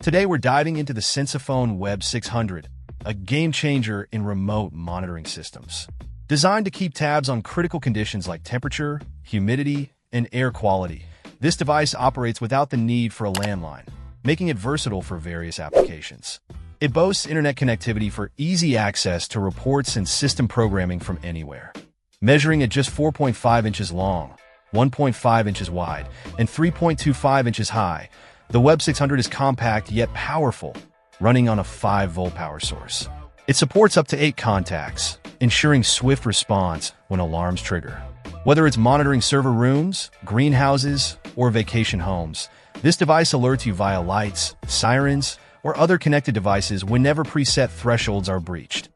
Today we're diving into the Sensaphone Web600, a game changer in remote monitoring systems. Designed to keep tabs on critical conditions like temperature, humidity, and air quality, this device operates without the need for a landline, making it versatile for various applications. It boasts internet connectivity for easy access to reports and system programming from anywhere. Measuring at just 4.5 inches long, 1.5 inches wide, and 3.25 inches high, the Web600 is compact yet powerful, running on a 5-volt power source. It supports up to 8 contacts, ensuring swift response when alarms trigger. Whether it's monitoring server rooms, greenhouses, or vacation homes, this device alerts you via lights, sirens, or other connected devices whenever preset thresholds are breached.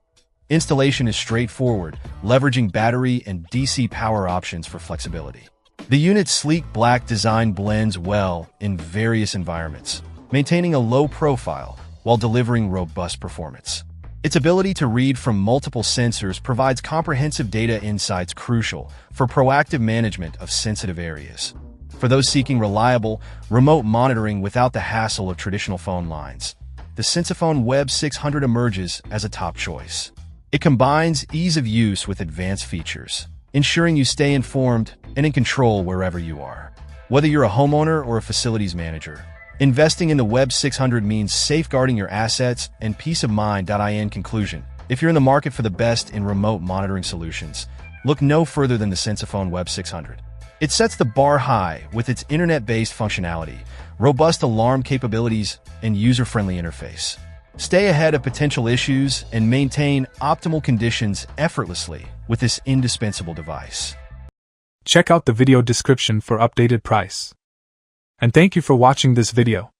Installation is straightforward, leveraging battery and DC power options for flexibility. The unit's sleek black design blends well in various environments, maintaining a low profile while delivering robust performance. Its ability to read from multiple sensors provides comprehensive data insights crucial for proactive management of sensitive areas. For those seeking reliable, remote monitoring without the hassle of traditional phone lines, the Sensaphone Web600 emerges as a top choice. It combines ease of use with advanced features, ensuring you stay informed and in control wherever you are. Whether you're a homeowner or a facilities manager, investing in the Web600 means safeguarding your assets and peace of mind. In conclusion, if you're in the market for the best in remote monitoring solutions, look no further than the Sensaphone Web600. It sets the bar high with its internet-based functionality, robust alarm capabilities, and user-friendly interface. Stay ahead of potential issues and maintain optimal conditions effortlessly with this indispensable device. Check out the video description for updated price. And thank you for watching this video.